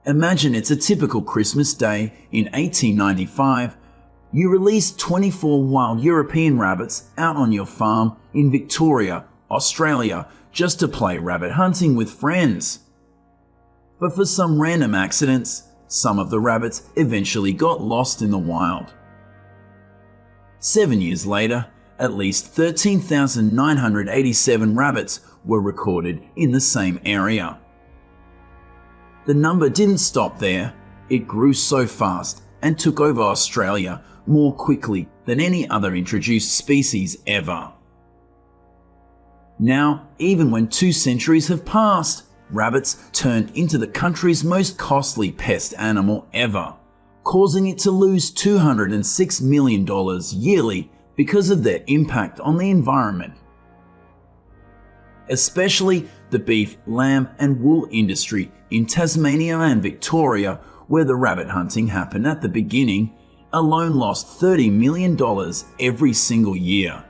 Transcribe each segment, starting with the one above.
Imagine it's a typical Christmas day in 1895. You release 24 wild European rabbits out on your farm in Victoria, Australia, just to play rabbit hunting with friends. But for some random accidents, some of the rabbits eventually got lost in the wild. 7 years later, at least 13,987 rabbits were recorded in the same area. The number didn't stop there. It grew so fast and took over Australia more quickly than any other introduced species ever. Now, even when 2 centuries have passed, rabbits turned into the country's most costly pest animal ever, causing it to lose $206 million yearly because of their impact on the environment. Especially the beef, lamb and wool industry in Tasmania and Victoria, where the rabbit hunting happened at the beginning, alone lost $30 million every single year.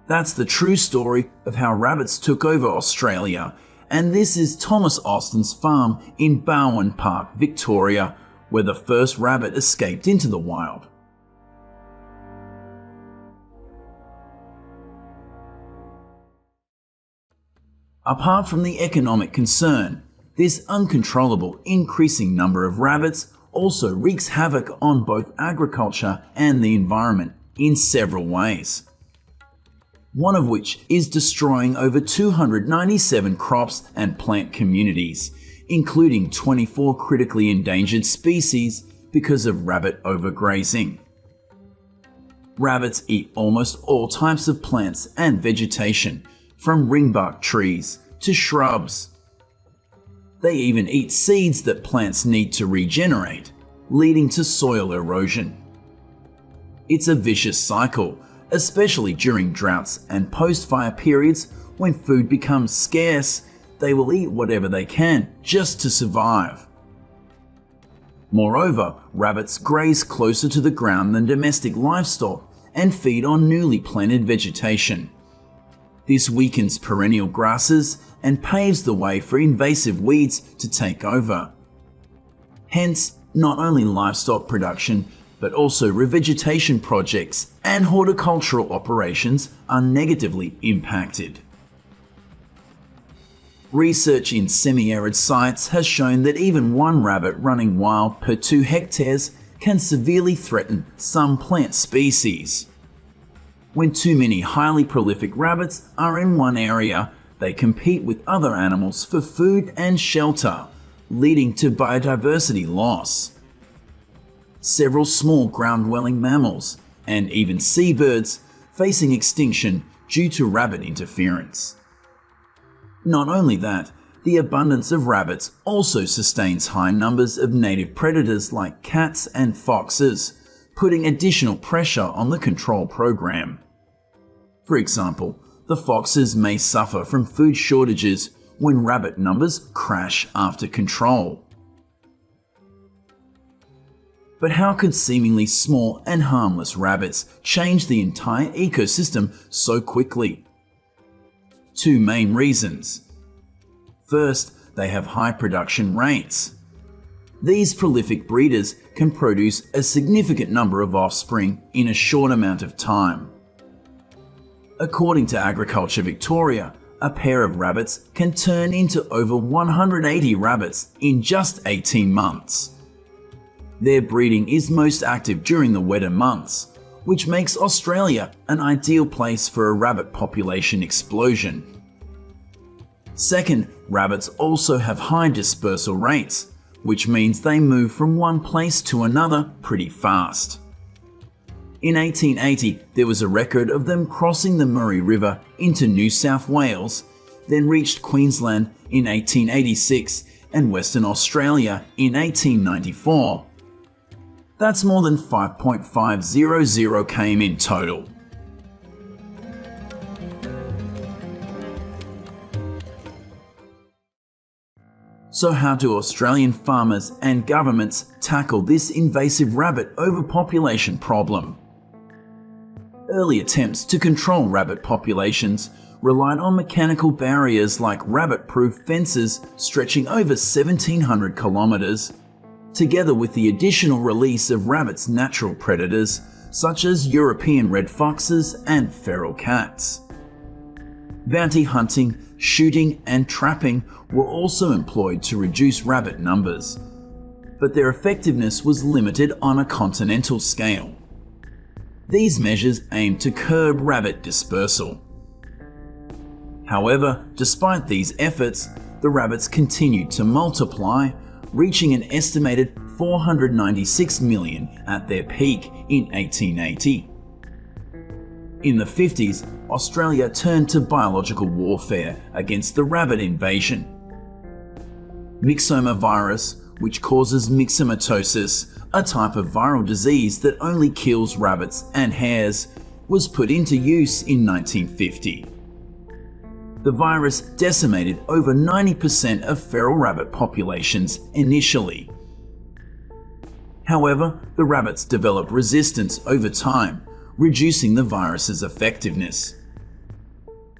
That's the true story of how rabbits took over Australia, and this is Thomas Austin's farm in Bowen Park, Victoria, where the first rabbit escaped into the wild. Apart from the economic concern, this uncontrollable increasing number of rabbits also wreaks havoc on both agriculture and the environment in several ways. One of which is destroying over 297 crops and plant communities, including 24 critically endangered species because of rabbit overgrazing. Rabbits eat almost all types of plants and vegetation, from ringbark trees to shrubs. They even eat seeds that plants need to regenerate, leading to soil erosion. It's a vicious cycle, especially during droughts and post-fire periods when food becomes scarce. They will eat whatever they can just to survive. Moreover, rabbits graze closer to the ground than domestic livestock and feed on newly planted vegetation. This weakens perennial grasses and paves the way for invasive weeds to take over. Hence, not only livestock production, but also revegetation projects and horticultural operations are negatively impacted. Research in semi-arid sites has shown that even one rabbit running wild per 2 hectares can severely threaten some plant species. When too many highly prolific rabbits are in one area, they compete with other animals for food and shelter, leading to biodiversity loss. Several small ground-dwelling mammals, and even seabirds, facing extinction due to rabbit interference. Not only that, the abundance of rabbits also sustains high numbers of native predators like cats and foxes, putting additional pressure on the control program. For example, the foxes may suffer from food shortages when rabbit numbers crash after control. But how could seemingly small and harmless rabbits change the entire ecosystem so quickly? 2 main reasons. First, they have high production rates. These prolific breeders can produce a significant number of offspring in a short amount of time. According to Agriculture Victoria, a pair of rabbits can turn into over 180 rabbits in just 18 months. Their breeding is most active during the wetter months, which makes Australia an ideal place for a rabbit population explosion. Second, rabbits also have high dispersal rates, which means they move from one place to another pretty fast. In 1880, there was a record of them crossing the Murray River into New South Wales, then reached Queensland in 1886 and Western Australia in 1894. That's more than 5.500 km in total. So how do Australian farmers and governments tackle this invasive rabbit overpopulation problem? Early attempts to control rabbit populations relied on mechanical barriers like rabbit-proof fences stretching over 1,700 kilometers, together with the additional release of rabbits' natural predators such as European red foxes and feral cats. Bounty hunting, shooting, and trapping were also employed to reduce rabbit numbers, but their effectiveness was limited on a continental scale. These measures aimed to curb rabbit dispersal. However, despite these efforts, the rabbits continued to multiply, reaching an estimated 496 million at their peak in 1880. In the 50s, Australia turned to biological warfare against the rabbit invasion. Myxoma virus, which causes myxomatosis, a type of viral disease that only kills rabbits and hares, was put into use in 1950. The virus decimated over 90% of feral rabbit populations initially. However, the rabbits developed resistance over time, reducing the virus's effectiveness.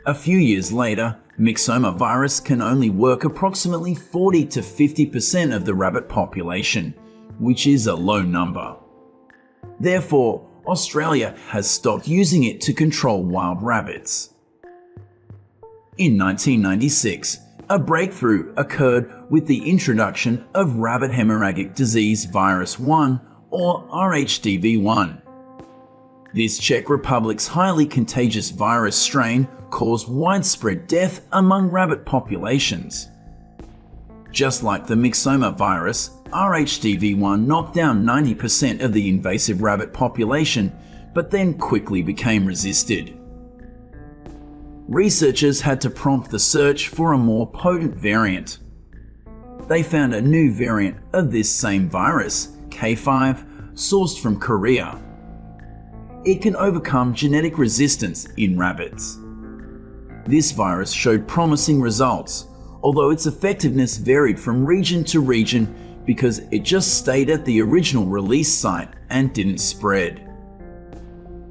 A few years later, myxoma virus can only work approximately 40 to 50% of the rabbit population, which is a low number. Therefore, Australia has stopped using it to control wild rabbits. In 1996, a breakthrough occurred with the introduction of rabbit hemorrhagic disease virus 1, or RHDV1. This Czech Republic's highly contagious virus strain caused widespread death among rabbit populations. Just like the myxoma virus, RHDV1 knocked down 90% of the invasive rabbit population, but then quickly became resisted. Researchers had to prompt the search for a more potent variant. They found a new variant of this same virus, K5, sourced from Korea. It can overcome genetic resistance in rabbits. This virus showed promising results, although its effectiveness varied from region to region because it just stayed at the original release site and didn't spread.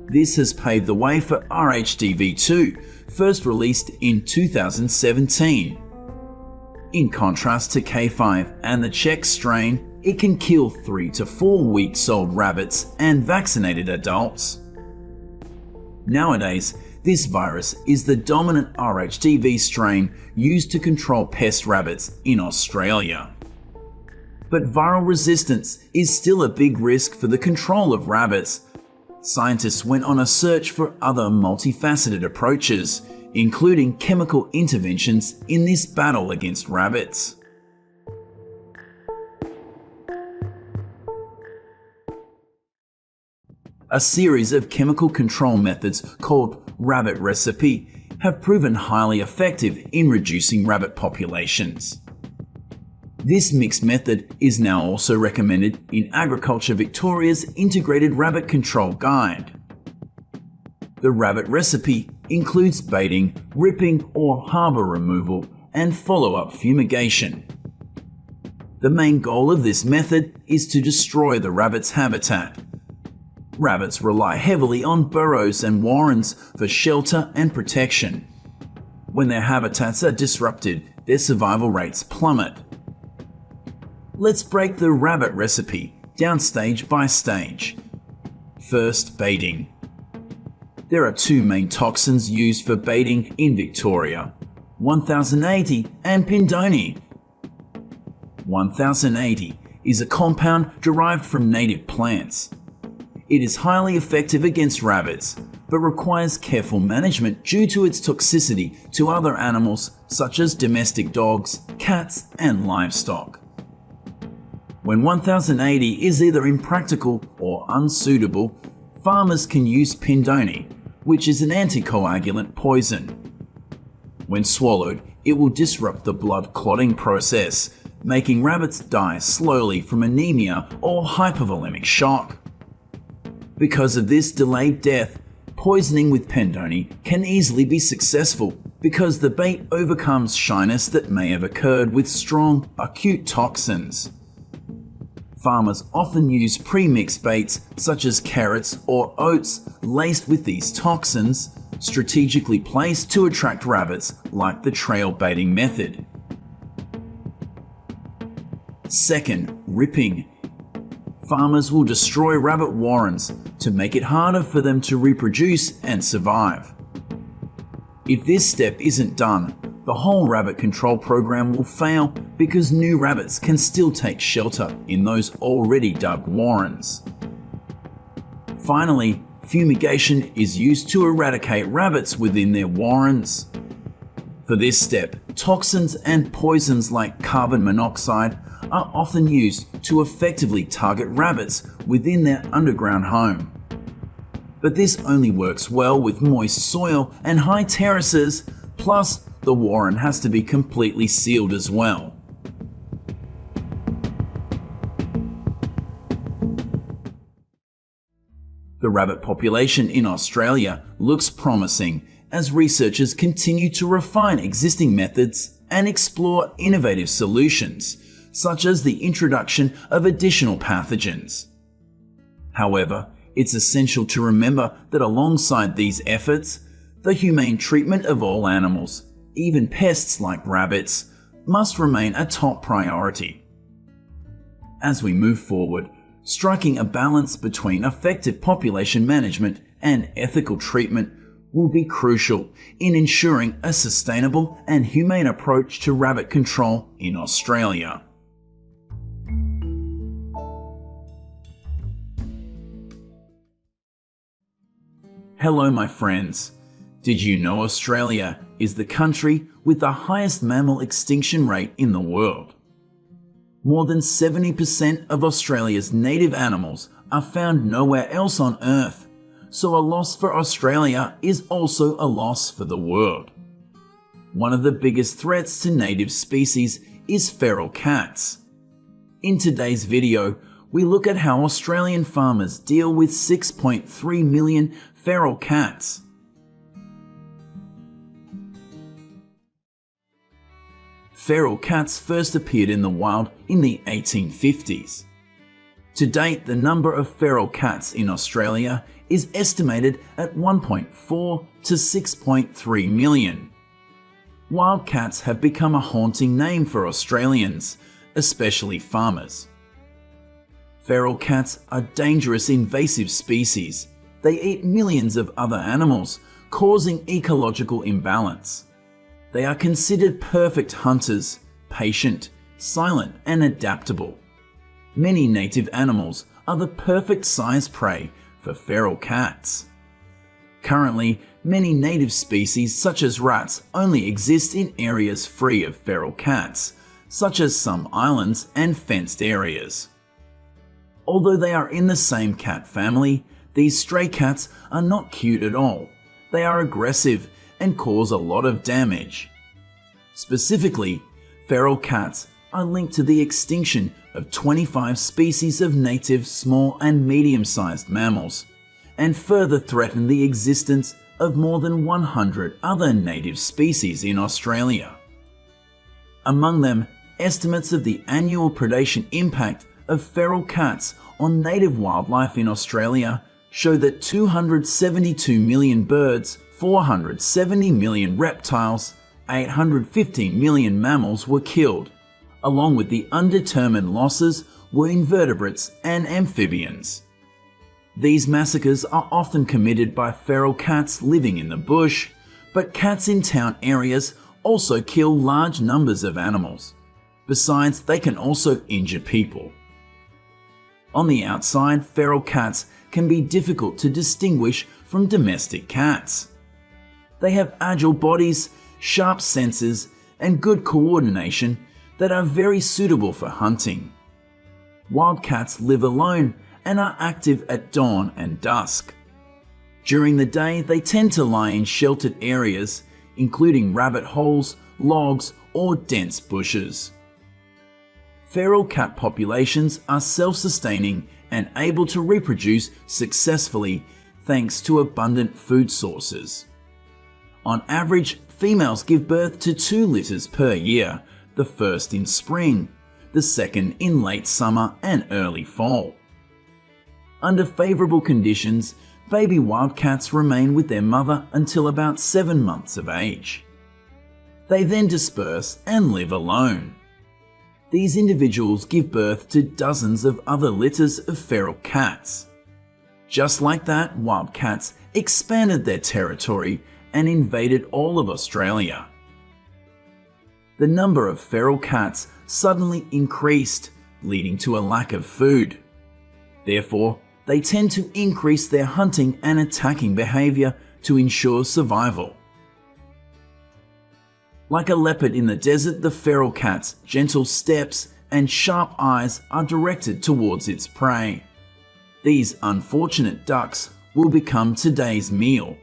This has paved the way for RHDV2, first released in 2017. In contrast to K5 and the Czech strain, it can kill 3 to 4 weeks-old rabbits and vaccinated adults. Nowadays, this virus is the dominant RHDV strain used to control pest rabbits in Australia. But viral resistance is still a big risk for the control of rabbits. Scientists went on a search for other multifaceted approaches, including chemical interventions in this battle against rabbits. A series of chemical control methods called rabbit recipe have proven highly effective in reducing rabbit populations. This mixed method is now also recommended in Agriculture Victoria's Integrated Rabbit Control Guide. The rabbit recipe includes baiting, ripping or harbour removal, and follow-up fumigation. The main goal of this method is to destroy the rabbit's habitat. Rabbits rely heavily on burrows and warrens for shelter and protection. When their habitats are disrupted, their survival rates plummet. Let's break the rabbit recipe down stage by stage. First, baiting. There are 2 main toxins used for baiting in Victoria, 1080 and Pindoni. 1080 is a compound derived from native plants. It is highly effective against rabbits, but requires careful management due to its toxicity to other animals such as domestic dogs, cats, and livestock. When 1080 is either impractical or unsuitable, farmers can use Pindoni, which is an anticoagulant poison. When swallowed, it will disrupt the blood clotting process, making rabbits die slowly from anemia or hypovolemic shock. Because of this delayed death, poisoning with Pindoni can easily be successful because the bait overcomes shyness that may have occurred with strong, acute toxins. Farmers often use pre-mixed baits such as carrots or oats laced with these toxins, strategically placed to attract rabbits, like the trail baiting method. Second, ripping. Farmers will destroy rabbit warrens to make it harder for them to reproduce and survive. If this step isn't done, the whole rabbit control program will fail because new rabbits can still take shelter in those already dug warrens. Finally, fumigation is used to eradicate rabbits within their warrens. For this step, toxins and poisons like carbon monoxide are often used to effectively target rabbits within their underground home. But this only works well with moist soil and high terraces, plus the warren has to be completely sealed as well. The rabbit population in Australia looks promising as researchers continue to refine existing methods and explore innovative solutions, such as the introduction of additional pathogens. However, it's essential to remember that alongside these efforts, the humane treatment of all animals, even pests like rabbits, must remain a top priority. As we move forward, striking a balance between effective population management and ethical treatment will be crucial in ensuring a sustainable and humane approach to rabbit control in Australia. Hello my friends. Did you know Australia is the country with the highest mammal extinction rate in the world? More than 70% of Australia's native animals are found nowhere else on Earth, so a loss for Australia is also a loss for the world. One of the biggest threats to native species is feral cats. In today's video, we look at how Australian farmers deal with 6.3 million feral cats. Feral cats first appeared in the wild in the 1850s. To date, the number of feral cats in Australia is estimated at 1.4 to 6.3 million. Wild cats have become a haunting name for Australians, especially farmers. Feral cats are dangerous invasive species. They eat millions of other animals, causing ecological imbalance. They are considered perfect hunters, patient, silent, and adaptable. Many native animals are the perfect size prey for feral cats. Currently, many native species such as rats only exist in areas free of feral cats, such as some islands and fenced areas. Although they are in the same cat family, these stray cats are not cute at all. They are aggressive and cause a lot of damage. Specifically, feral cats are linked to the extinction of 25 species of native small and medium-sized mammals, and further threaten the existence of more than 100 other native species in Australia. Among them, estimates of the annual predation impact of feral cats on native wildlife in Australia show that 272 million birds, 470 million reptiles, 815 million mammals were killed. Along with the undetermined losses were invertebrates and amphibians. These massacres are often committed by feral cats living in the bush, but cats in town areas also kill large numbers of animals. Besides, they can also injure people. On the outside, feral cats can be difficult to distinguish from domestic cats. They have agile bodies, sharp senses, and good coordination that are very suitable for hunting. Wild cats live alone and are active at dawn and dusk. During the day, they tend to lie in sheltered areas, including rabbit holes, logs, or dense bushes. Feral cat populations are self-sustaining and able to reproduce successfully thanks to abundant food sources. On average, females give birth to 2 litters per year, the first in spring, the second in late summer and early fall. Under favorable conditions, baby wildcats remain with their mother until about 7 months of age. They then disperse and live alone. These individuals give birth to dozens of other litters of feral cats. Just like that, wildcats expanded their territory and invaded all of Australia. The number of feral cats suddenly increased, leading to a lack of food. Therefore, they tend to increase their hunting and attacking behavior to ensure survival. Like a leopard in the desert, the feral cat's gentle steps and sharp eyes are directed towards its prey. These unfortunate ducks will become today's meal.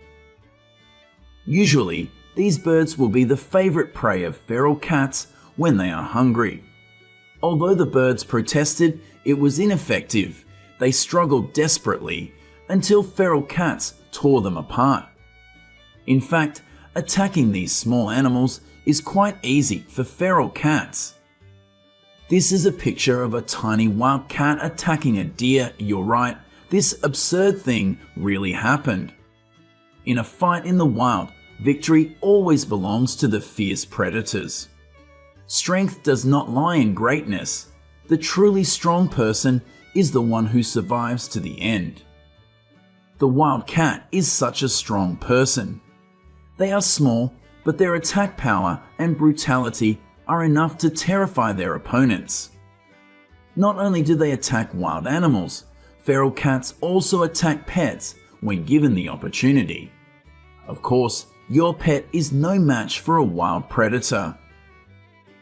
Usually, these birds will be the favorite prey of feral cats when they are hungry. Although the birds protested it was ineffective, they struggled desperately until feral cats tore them apart. In fact, attacking these small animals is quite easy for feral cats. This is a picture of a tiny wild cat attacking a deer. You're right, this absurd thing really happened. In a fight in the wild, victory always belongs to the fierce predators. Strength does not lie in greatness. The truly strong person is the one who survives to the end. The wild cat is such a strong person. They are small, but their attack power and brutality are enough to terrify their opponents. Not only do they attack wild animals, feral cats also attack pets when given the opportunity. Of course, your pet is no match for a wild predator.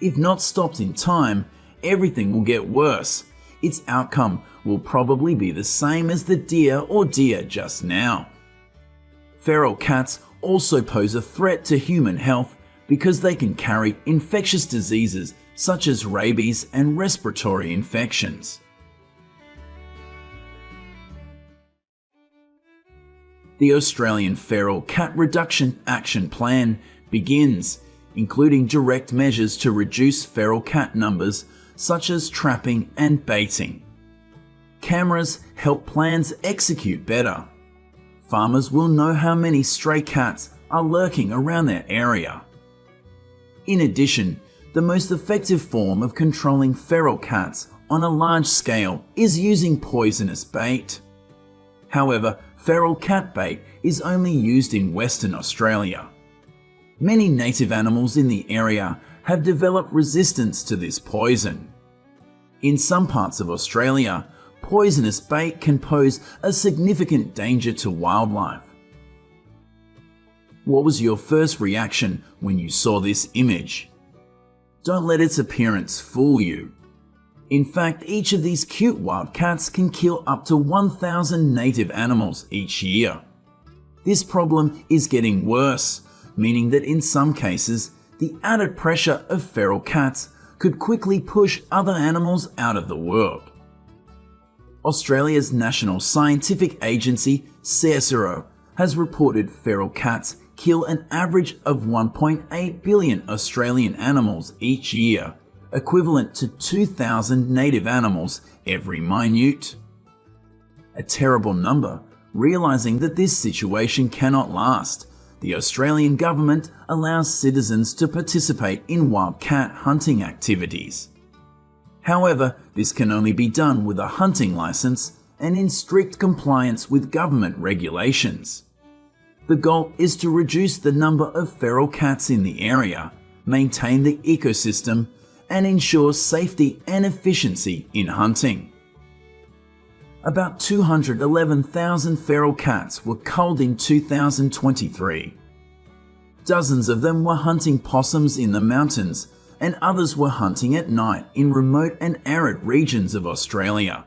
If not stopped in time, everything will get worse. Its outcome will probably be the same as the deer or deer just now. Feral cats also pose a threat to human health because they can carry infectious diseases such as rabies and respiratory infections. The Australian Feral Cat Reduction Action Plan begins, including direct measures to reduce feral cat numbers such as trapping and baiting. Cameras help plans execute better. Farmers will know how many stray cats are lurking around their area. In addition, the most effective form of controlling feral cats on a large scale is using poisonous bait. However, feral cat bait is only used in Western Australia. Many native animals in the area have developed resistance to this poison. In some parts of Australia, poisonous bait can pose a significant danger to wildlife. What was your first reaction when you saw this image? Don't let its appearance fool you. In fact, each of these cute wild cats can kill up to 1,000 native animals each year. This problem is getting worse, meaning that in some cases, the added pressure of feral cats could quickly push other animals out of the world. Australia's National Scientific Agency, CSIRO, has reported feral cats kill an average of 1.8 billion Australian animals each year, equivalent to 2,000 native animals every minute. A terrible number. Realising that this situation cannot last, the Australian government allows citizens to participate in wild cat hunting activities. However, this can only be done with a hunting licence and in strict compliance with government regulations. The goal is to reduce the number of feral cats in the area, maintain the ecosystem, and ensure safety and efficiency in hunting. About 211,000 feral cats were culled in 2023. Dozens of them were hunting possums in the mountains, and others were hunting at night in remote and arid regions of Australia.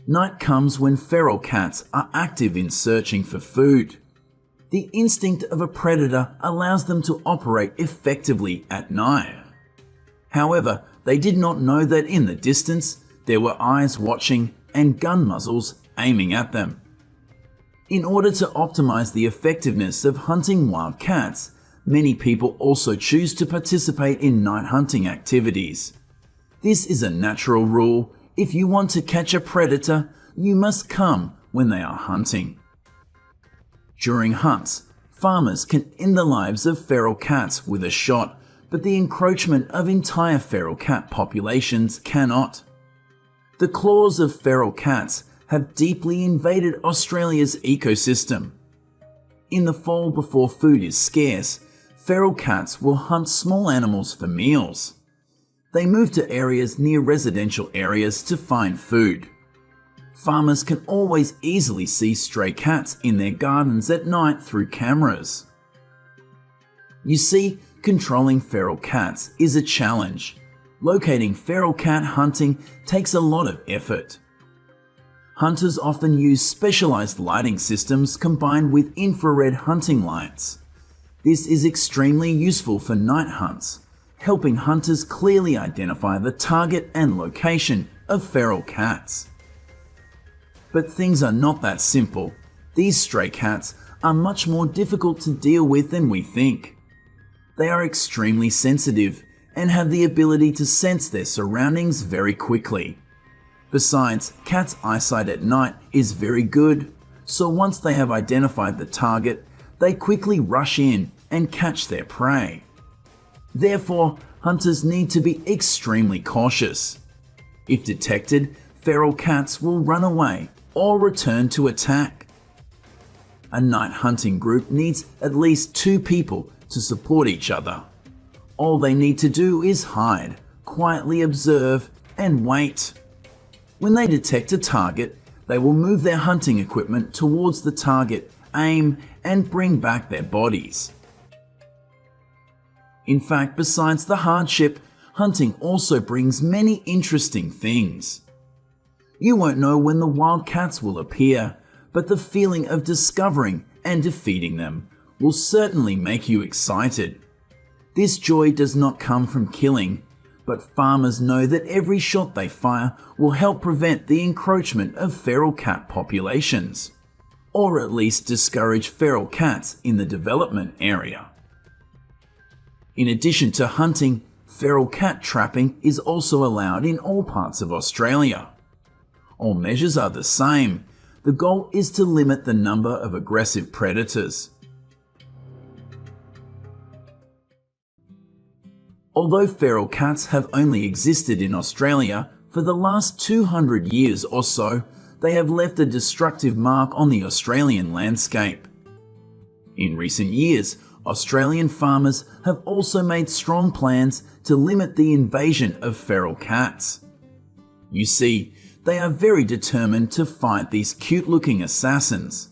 Night comes when feral cats are active in searching for food. The instinct of a predator allows them to operate effectively at night. However, they did not know that in the distance there were eyes watching and gun muzzles aiming at them. In order to optimize the effectiveness of hunting wild cats, many people also choose to participate in night hunting activities. This is a natural rule. If you want to catch a predator, you must come when they are hunting. During hunts, farmers can end the lives of feral cats with a shot, but the encroachment of entire feral cat populations cannot. The claws of feral cats have deeply invaded Australia's ecosystem. In the fall, before food is scarce, feral cats will hunt small animals for meals. They move to areas near residential areas to find food. Farmers can always easily see stray cats in their gardens at night through cameras. You see, controlling feral cats is a challenge. Locating feral cat hunting takes a lot of effort. Hunters often use specialized lighting systems combined with infrared hunting lights. This is extremely useful for night hunts, helping hunters clearly identify the target and location of feral cats. But things are not that simple. These stray cats are much more difficult to deal with than we think. They are extremely sensitive and have the ability to sense their surroundings very quickly. Besides, cats' eyesight at night is very good, so once they have identified the target, they quickly rush in and catch their prey. Therefore, hunters need to be extremely cautious. If detected, feral cats will run away or return to attack. A night hunting group needs at least 2 people to support each other. All they need to do is hide, quietly observe, and wait. When they detect a target, they will move their hunting equipment towards the target, aim, and bring back their bodies. In fact, besides the hardship, hunting also brings many interesting things. You won't know when the wild cats will appear, but the feeling of discovering and defeating them will certainly make you excited. This joy does not come from killing, but farmers know that every shot they fire will help prevent the encroachment of feral cat populations, or at least discourage feral cats in the development area. In addition to hunting, feral cat trapping is also allowed in all parts of Australia. All measures are the same. The goal is to limit the number of aggressive predators. Although feral cats have only existed in Australia for the last 200 years or so, they have left a destructive mark on the Australian landscape. In recent years, Australian farmers have also made strong plans to limit the invasion of feral cats. You see, they are very determined to fight these cute-looking assassins.